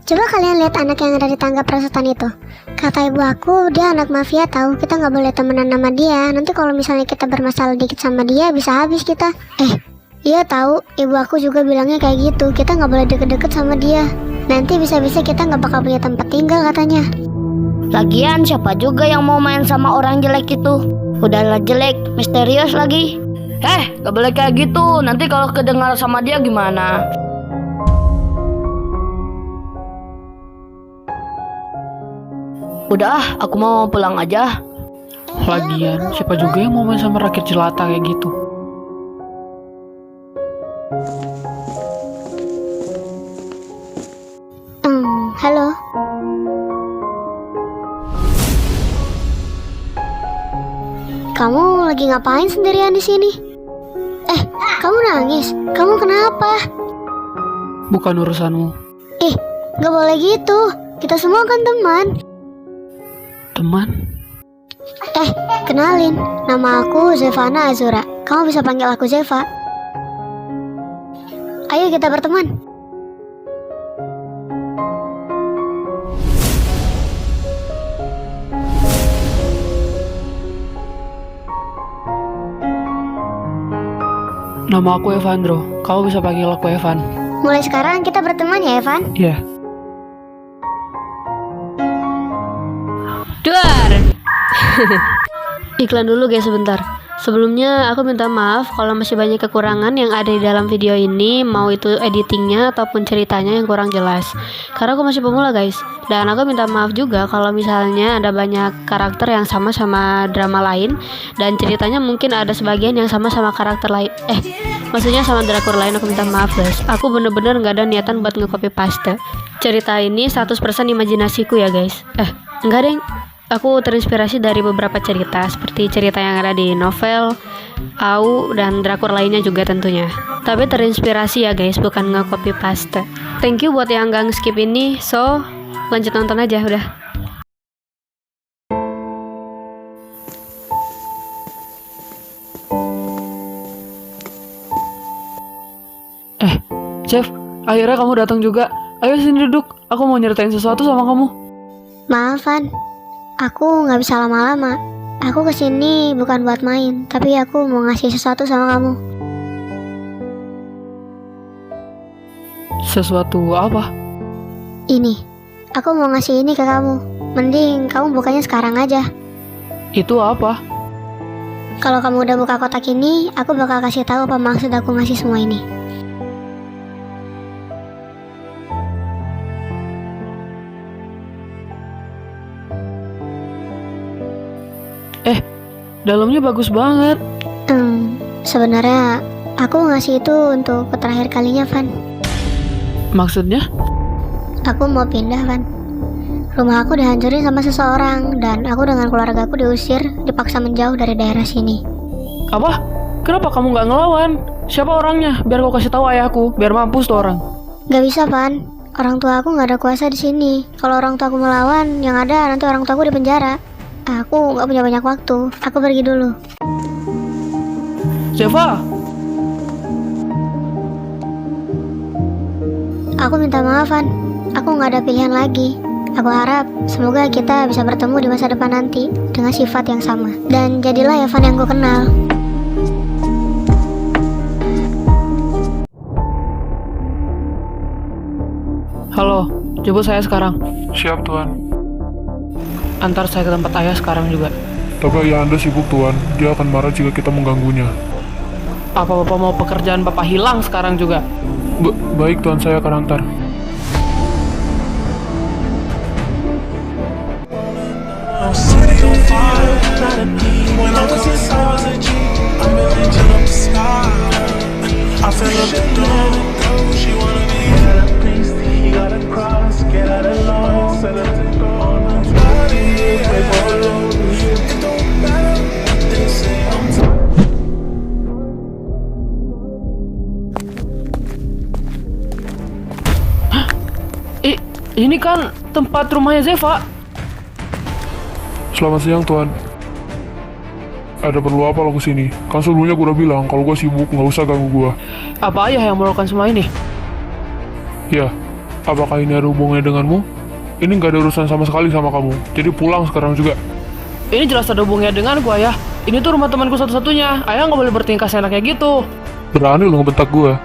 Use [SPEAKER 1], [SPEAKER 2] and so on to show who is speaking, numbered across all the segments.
[SPEAKER 1] Coba kalian lihat anak yang ada di tangga perosotan itu. Kata ibu aku, dia anak mafia tahu. Kita nggak boleh temenan sama dia. Nanti kalau misalnya kita bermasalah dikit sama dia, bisa habis kita. Iya tahu. Ibu aku juga bilangnya kayak gitu. Kita nggak boleh deket-deket sama dia. Nanti bisa-bisa kita nggak bakal punya tempat tinggal katanya.
[SPEAKER 2] Lagian siapa juga yang mau main sama orang jelek itu? Udahlah jelek, misterius lagi.
[SPEAKER 3] Gak boleh kayak gitu. Nanti kalau kedengar sama dia gimana? Udah, aku mau pulang aja.
[SPEAKER 4] Lagian, siapa juga yang mau main sama rakyat jelata kayak gitu?
[SPEAKER 1] Halo. Kamu lagi ngapain sendirian di sini? Kamu nangis? Kamu kenapa?
[SPEAKER 4] Bukan urusanmu.
[SPEAKER 1] Gak boleh gitu. Kita semua kan teman.
[SPEAKER 4] Teman?
[SPEAKER 1] Kenalin, nama aku Zevana Azura. Kamu bisa panggil aku Zeva. Ayo kita berteman.
[SPEAKER 4] Nama aku Evandro. Kamu bisa panggil aku Evan.
[SPEAKER 1] Mulai sekarang kita berteman ya, Evan.
[SPEAKER 4] Iya.
[SPEAKER 5] Duar. Iklan dulu guys sebentar. Sebelumnya aku minta maaf kalau masih banyak kekurangan yang ada di dalam video ini, mau itu editingnya ataupun ceritanya yang kurang jelas. Karena aku masih pemula guys. Dan aku minta maaf juga kalau misalnya ada banyak karakter yang sama sama drama lain, dan ceritanya mungkin ada sebagian yang sama sama karakter lain. Maksudnya sama drakor lain. Aku minta maaf guys. Aku bener-bener gak ada niatan buat nge-copy paste. Cerita ini 100% imajinasiku ya guys. Enggak deng. Aku terinspirasi dari beberapa cerita, seperti cerita yang ada di novel, AU, dan drakor lainnya juga tentunya. Tapi terinspirasi ya guys, bukan nge-copy paste. Thank you buat yang gak skip ini, so lanjut nonton aja udah.
[SPEAKER 4] Chef, akhirnya kamu datang juga. Ayo sini duduk, aku mau nyeritain sesuatu sama kamu.
[SPEAKER 1] Maaf, Van. Aku nggak bisa lama-lama. Aku kesini bukan buat main, tapi aku mau ngasih sesuatu sama kamu.
[SPEAKER 4] Sesuatu apa?
[SPEAKER 1] Ini. Aku mau ngasih ini ke kamu. Mending kamu bukanya sekarang aja.
[SPEAKER 4] Itu apa?
[SPEAKER 1] Kalau kamu udah buka kotak ini, aku bakal kasih tahu apa maksud aku ngasih semua ini.
[SPEAKER 4] Dalamnya bagus banget.
[SPEAKER 1] Sebenarnya aku ngasih itu untuk terakhir kalinya, Van.
[SPEAKER 4] Maksudnya?
[SPEAKER 1] Aku mau pindah, Van. Rumah aku dihancurin sama seseorang, dan aku dengan keluarga aku diusir, dipaksa menjauh dari daerah sini.
[SPEAKER 4] Apa? Kenapa kamu nggak ngelawan? Siapa orangnya? Biar aku kasih tahu ayahku, biar mampus tuh orang.
[SPEAKER 1] Gak bisa, Van. Orang tua aku nggak ada kuasa di sini. Kalau orang tua aku melawan, yang ada nanti orang tua aku di penjara. Aku nggak punya banyak waktu. Aku pergi dulu.
[SPEAKER 4] Zeva!
[SPEAKER 1] Aku minta maaf, Van. Aku nggak ada pilihan lagi. Aku harap semoga kita bisa bertemu di masa depan nanti dengan sifat yang sama. Dan jadilah Evan yang gue kenal.
[SPEAKER 4] Halo, jemput saya sekarang.
[SPEAKER 6] Siap, Tuan.
[SPEAKER 4] Antar saya ke tempat ayah sekarang juga.
[SPEAKER 6] Tapi ayah Anda sibuk, Tuan. Dia akan marah jika kita mengganggunya.
[SPEAKER 4] Apa Bapak mau pekerjaan Bapak hilang sekarang juga?
[SPEAKER 6] Baik, Tuan. Saya akan antar.
[SPEAKER 4] Ini kan tempat rumahnya Zeva.
[SPEAKER 6] Selamat siang, Tuan. Ada perlu apa lo kesini? Kan sebelumnya gue udah bilang kalau gue sibuk, nggak usah ganggu gue.
[SPEAKER 4] Apa ayah yang melakukan semua ini?
[SPEAKER 6] Ya, Apakah ini ada hubungannya denganmu? Ini nggak ada urusan sama sekali sama kamu. Jadi pulang sekarang juga.
[SPEAKER 4] Ini jelas ada hubungannya denganku, Ayah. Ini tuh rumah temanku satu-satunya. Ayah nggak boleh bertingkah seenaknya gitu.
[SPEAKER 6] Berani lu ngebentak gue.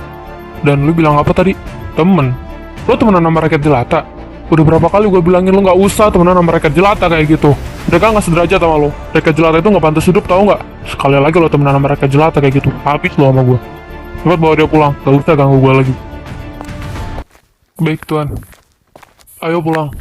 [SPEAKER 6] Dan lu bilang apa tadi? Temen. Lu temenan sama rakyat jelata? Udah berapa kali gue bilangin lu nggak usah temenan sama rakyat jelata kayak gitu. Mereka nggak sederajat sama lo. Rakyat jelata itu nggak pantas hidup, tahu nggak? Sekali lagi lo temenan sama rakyat jelata kayak gitu, habis lo sama gue. Cepat bawa dia pulang, gak usah ganggu gue lagi. Baik tuan. Ayo pulang.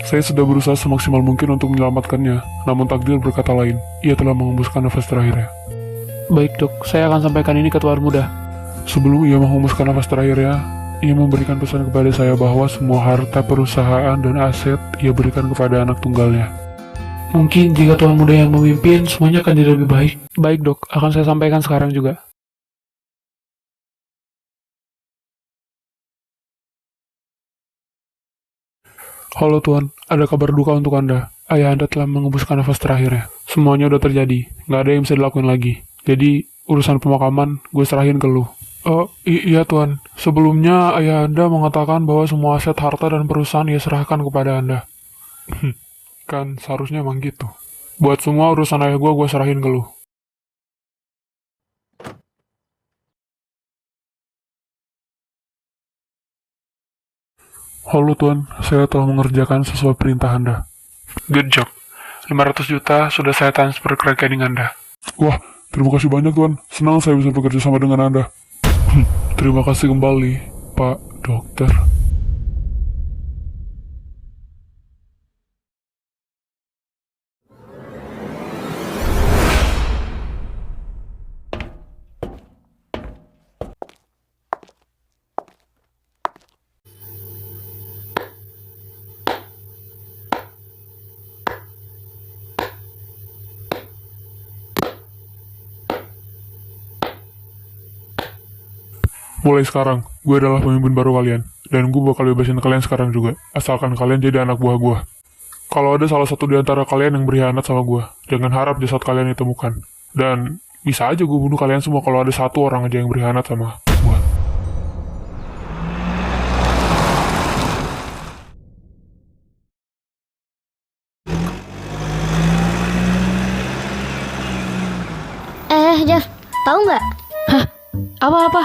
[SPEAKER 6] Saya sudah berusaha semaksimal mungkin untuk menyelamatkannya, namun takdir berkata lain. Ia telah mengembuskan nafas terakhirnya.
[SPEAKER 4] Baik dok, saya akan sampaikan ini ke Tuan Muda.
[SPEAKER 6] Sebelum ia menghembuskan nafas terakhirnya, ia memberikan pesan kepada saya bahwa semua harta perusahaan dan aset ia berikan kepada anak tunggalnya.
[SPEAKER 4] Mungkin jika Tuan Muda yang memimpin, semuanya akan jadi lebih baik. Baik dok, akan saya sampaikan sekarang juga.
[SPEAKER 6] Halo Tuan, ada kabar duka untuk Anda. Ayah Anda telah mengembuskan nafas terakhirnya. Semuanya udah terjadi, nggak ada yang bisa dilakuin lagi. Jadi, urusan pemakaman gue serahin ke lu. Iya Tuan, sebelumnya ayah Anda mengatakan bahwa semua aset harta dan perusahaan ia serahkan kepada Anda. Kan seharusnya emang gitu. Buat semua urusan ayah gue serahin ke lu. Halo Tuan, saya telah mengerjakan sesuai perintah Anda. Good job. 500 juta sudah saya transfer ke rekening Anda. Wah, terima kasih banyak Tuan. Senang saya bisa bekerja sama dengan Anda. Terima kasih kembali, Pak Dokter. Mulai sekarang, gue adalah pemimpin baru kalian. Dan gue bakal bebasin kalian sekarang juga. Asalkan kalian jadi anak buah gue. Kalau ada salah satu di antara kalian yang berkhianat sama gue, jangan harap jasad kalian ditemukan. Dan bisa aja gue bunuh kalian semua kalau ada satu orang aja yang berkhianat sama gue.
[SPEAKER 1] Jeff, tahu nggak?
[SPEAKER 5] Apa-apa?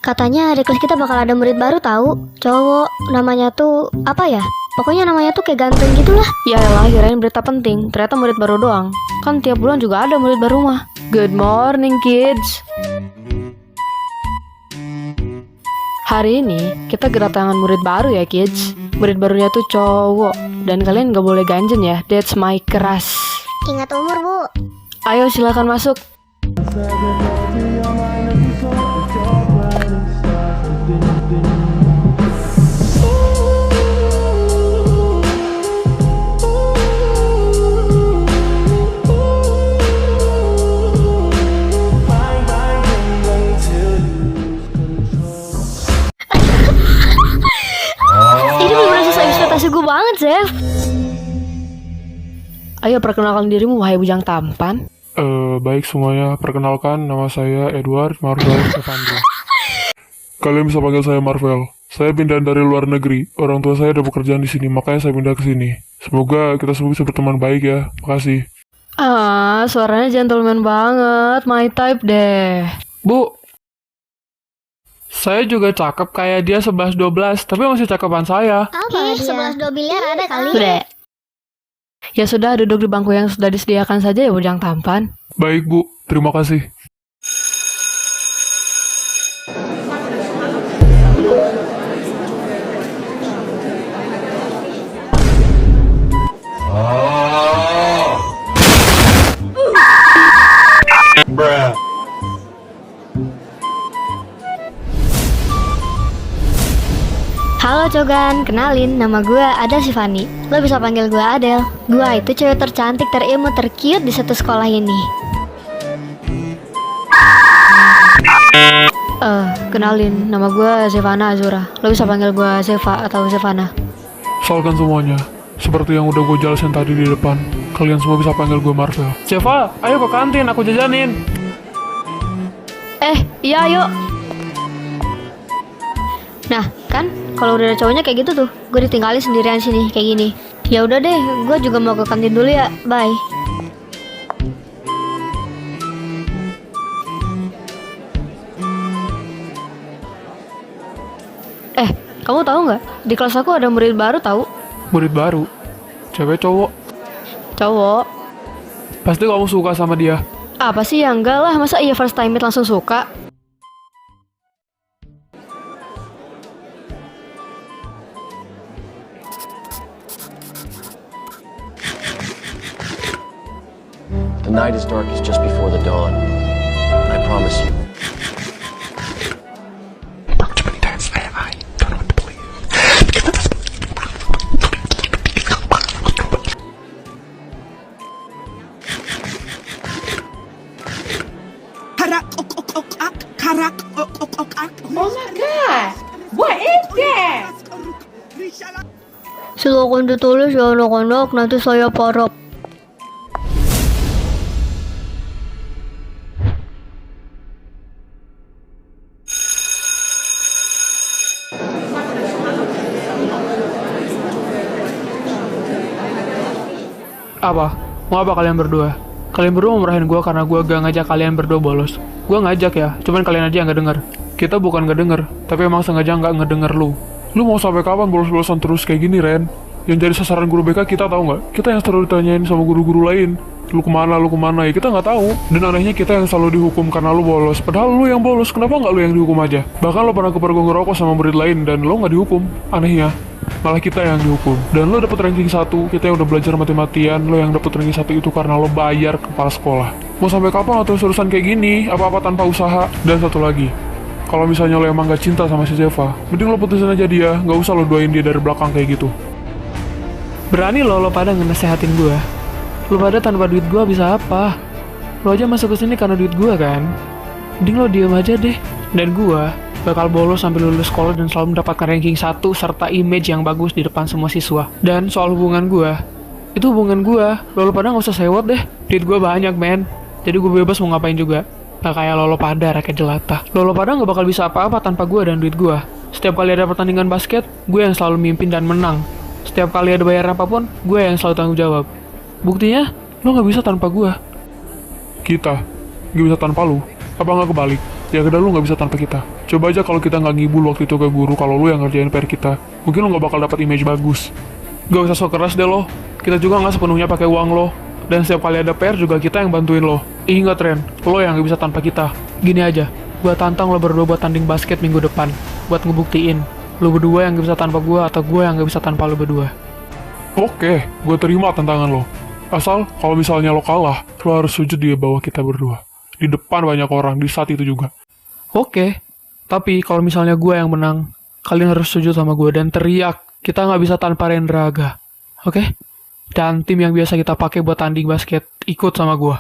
[SPEAKER 1] Katanya di kelas kita bakal ada murid baru tahu. Cowok, namanya tuh apa ya? Pokoknya namanya tuh kayak ganteng gitulah.
[SPEAKER 5] Ya elah, kirain berita penting. Ternyata murid baru doang. Kan tiap bulan juga ada murid baru mah. Good morning, kids. Hari ini kita kedatangan murid baru ya, kids. Murid barunya tuh cowok. Dan kalian gak boleh ganjen ya. That's my crush.
[SPEAKER 1] Ingat umur, Bu.
[SPEAKER 5] Ayo silakan masuk.
[SPEAKER 1] Ini bener-bener sesuai ekspektasi gue banget, Chef.
[SPEAKER 5] Ayo perkenalkan dirimu, wahai bujang tampan.
[SPEAKER 6] Baik semuanya, perkenalkan nama saya Edward Marvel Evandro. Kalian bisa panggil saya Marvel. Saya pindah dari luar negeri. Orang tua saya ada pekerjaan di sini, makanya saya pindah ke sini. Semoga kita semua bisa berteman baik ya. Makasih.
[SPEAKER 5] Ah, suaranya gentleman banget. My type deh.
[SPEAKER 4] Bu, saya juga cakep kayak dia 11-12, tapi masih cakepan saya.
[SPEAKER 1] Apa dia? 11 miliar ada kali.
[SPEAKER 5] Udah. Ya sudah, duduk di bangku yang sudah disediakan saja ya bujang tampan.
[SPEAKER 6] Baik Bu, terima kasih.
[SPEAKER 7] Halo Cogan, kenalin nama gue Adel Sivani. Lo bisa panggil gue Adel. Gue itu cewek tercantik, terilmu, tercute di satu sekolah ini.
[SPEAKER 5] Kenalin, nama gue Zevana Azura. Lo bisa panggil gue Zeva atau Zevana.
[SPEAKER 6] Soalkan semuanya, seperti yang udah gue jelasin tadi di depan, kalian semua bisa panggil gue Marvel.
[SPEAKER 4] Jeva, ayo ke kantin, aku jajanin.
[SPEAKER 5] Iya ayo. Nah, kan kalau udah ada cowoknya kayak gitu tuh, gue ditinggalin sendirian sini kayak gini. Ya udah deh, gue juga mau ke kantin dulu ya. Bye. Kamu tahu nggak? Di kelas aku ada murid baru tahu.
[SPEAKER 6] Murid baru? Cewek cowok?
[SPEAKER 5] Cowok.
[SPEAKER 6] Pasti kamu suka sama dia.
[SPEAKER 5] Apa sih ya, enggak lah, masa iya first time meet langsung suka?
[SPEAKER 8] The night is darkest just before the dawn. I promise you.
[SPEAKER 5] Silakan ditulis ya anak-anak, nanti saya parap.
[SPEAKER 4] Apa? Mau apa kalian berdua? Kalian berdua mau marahin gue karena gue gak ngajak kalian berdua bolos. Gue ngajak ya, cuman kalian aja yang gak denger. Kita bukan gak denger, tapi emang sengaja gak ngedenger lu. Lu mau sampai kapan bolos-bolosan terus kayak gini, Ren? Yang jadi sasaran guru BK kita tahu nggak? Kita yang selalu ditanyain sama guru-guru lain. Lu kemana ya? Kita nggak tahu. Dan anehnya kita yang selalu dihukum karena lu bolos. Padahal lu yang bolos, kenapa nggak lu yang dihukum aja? Bahkan lu pernah kepergok ngerokok sama murid lain dan lu nggak dihukum. Anehnya, malah kita yang dihukum. Dan lu dapet ranking 1, kita yang udah belajar mati-matian. Lu yang dapet ranking 1 itu karena lu bayar ke kepala sekolah. Mau sampai kapan atau urusan kayak gini? Apa-apa tanpa usaha? Dan satu lagi, kalau misalnya lo emang gak cinta sama si Zeva, mending lo putusin aja dia, gak usah lo doain dia dari belakang kayak gitu. Berani lo pada ngenasehatin gue. Lo pada tanpa duit gue bisa apa? Lo aja masuk ke sini karena duit gue kan? Mending lo diem aja deh. Dan gue bakal bolos sampai lulus sekolah dan selalu mendapatkan ranking 1 serta image yang bagus di depan semua siswa. Dan soal hubungan gue, itu hubungan gue. Lo pada gak usah sewot deh. Duit gue banyak, men. Jadi gue bebas mau ngapain juga. Gak kayak lo pada rakyat jelata. Lo pada gak bakal bisa apa-apa tanpa gue dan duit gue. Setiap kali ada pertandingan basket, gue yang selalu mimpin dan menang. Setiap kali ada bayar apapun, gue yang selalu tanggung jawab. Buktinya, lo gak bisa tanpa gue. Kita gak bisa tanpa lo. Apa gak kebalik? Ya udah, lo gak bisa tanpa kita. Coba aja kalau kita gak ngibul waktu itu ke guru kalau lo yang ngerjain PR kita, mungkin lo gak bakal dapat image bagus. Gak usah sok keras deh lo. Kita juga gak sepenuhnya pakai uang lo. Dan setiap kali ada PR juga kita yang bantuin lo. Ingat Ren, lo yang gak bisa tanpa kita. Gini aja, gue tantang lo berdua buat tanding basket minggu depan. Buat ngebuktiin, lo berdua yang gak bisa tanpa gue atau gue yang gak bisa tanpa lo berdua. Oke, gue terima tantangan lo. Asal kalau misalnya lo kalah, lo harus sujud di bawah kita berdua. Di depan banyak orang, di saat itu juga. Oke, tapi kalau misalnya gue yang menang, kalian harus sujud sama gue dan teriak, kita gak bisa tanpa Rendraga. Oke? Dan tim yang biasa kita pakai buat tanding basket, ikut sama gue.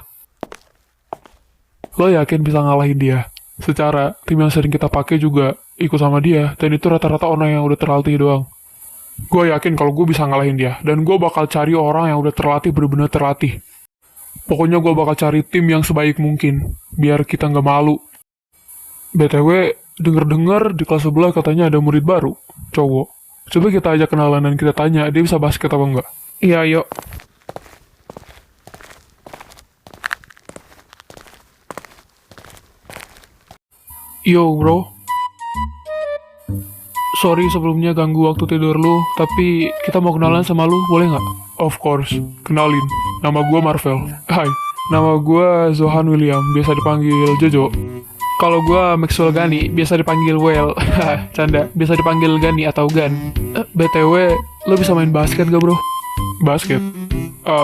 [SPEAKER 4] Lo yakin bisa ngalahin dia? Secara tim yang sering kita pakai juga ikut sama dia, dan itu rata-rata orang yang udah terlatih doang. Gue yakin kalau gue bisa ngalahin dia, dan gue bakal cari orang yang udah terlatih, bener-bener terlatih. Pokoknya gue bakal cari tim yang sebaik mungkin, biar kita nggak malu. BTW, denger-denger di kelas sebelah katanya ada murid baru, cowok. Coba kita ajak kenalan dan kita tanya, dia bisa basket apa enggak? Iya, yuk. Yo, bro. Sorry sebelumnya ganggu waktu tidur lu, tapi kita mau kenalan sama lu, boleh nggak? Of course, kenalin. Nama gue Marvel. Hai, nama gue Zohan William, biasa dipanggil Jojo. Kalau gue Maxwell Gani, biasa dipanggil Well. Canda, biasa dipanggil Gani atau Gan. BTW, lo bisa main basket gak, bro? Basket?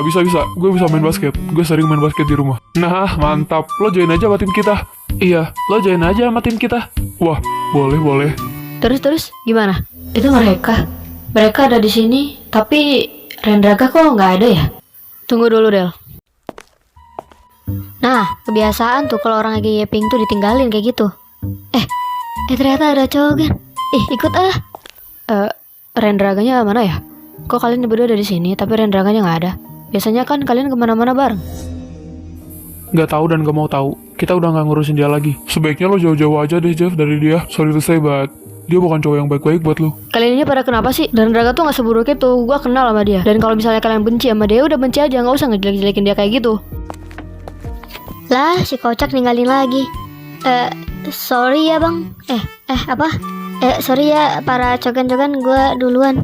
[SPEAKER 4] Bisa. Gue bisa main basket. Gue sering main basket di rumah. Nah, mantap. Lo join aja sama tim kita. Iya, lo join aja sama tim kita. Wah, boleh.
[SPEAKER 5] Terus, gimana? Itu mereka. Mereka ada di sini, tapi Rendraga kok nggak ada ya? Tunggu dulu, Del.
[SPEAKER 7] Nah, kebiasaan tuh kalau orang lagi yaping tuh ditinggalin kayak gitu. Ternyata ada cowok kan. Ikut ah.
[SPEAKER 5] Rendraganya mana ya? Kok kalian berdua ada di sini, tapi Rendraganya nggak ada? Biasanya kan kalian kemana-mana bareng.
[SPEAKER 6] Nggak tahu dan nggak mau tahu. Kita udah nggak ngurusin dia lagi. Sebaiknya lo jauh-jauh aja deh, Jeff, dari dia. Sorry to say, but dia bukan cowok yang baik-baik buat lo.
[SPEAKER 5] Kalian ini pada kenapa sih? Dan Rendraga tuh nggak seburuk itu. Gua kenal sama dia. Dan kalau misalnya kalian benci sama dia, udah benci aja, nggak usah ngejelek-jelekin dia kayak gitu.
[SPEAKER 7] Lah, si kocak ninggalin lagi. Sorry ya bang. Apa? Sorry ya para cogan-cogan, gue duluan.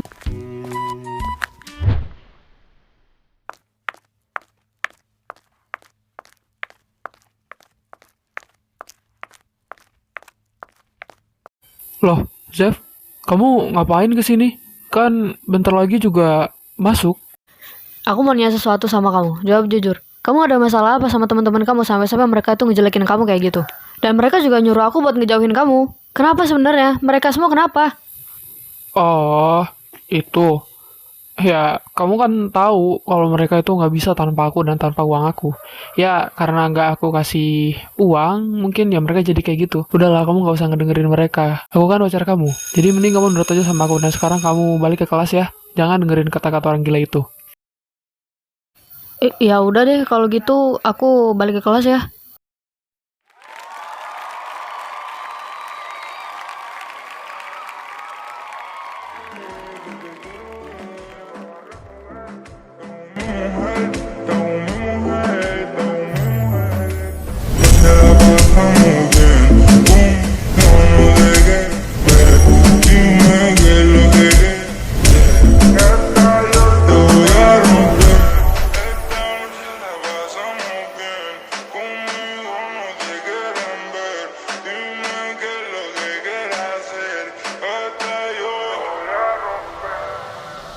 [SPEAKER 4] Loh, Jeff, kamu ngapain kesini? Kan bentar lagi juga masuk.
[SPEAKER 5] Aku mau nanya sesuatu sama kamu. Jawab jujur. Kamu ada masalah apa sama teman-teman kamu sampai-sampai mereka tuh ngejelekin kamu kayak gitu? Dan mereka juga nyuruh aku buat ngejauhin kamu. Kenapa sebenarnya? Mereka semua kenapa?
[SPEAKER 4] Oh, itu. Ya, kamu kan tahu kalau mereka itu nggak bisa tanpa aku dan tanpa uang aku. Ya, karena nggak aku kasih uang, mungkin ya mereka jadi kayak gitu. Udahlah, kamu nggak usah ngedengerin mereka. Aku kan pacar kamu. Jadi mending kamu nurut aja sama aku. Dan sekarang kamu balik ke kelas ya. Jangan dengerin kata-kata orang gila itu.
[SPEAKER 5] Ya udah deh, kalau gitu aku balik ke kelas ya.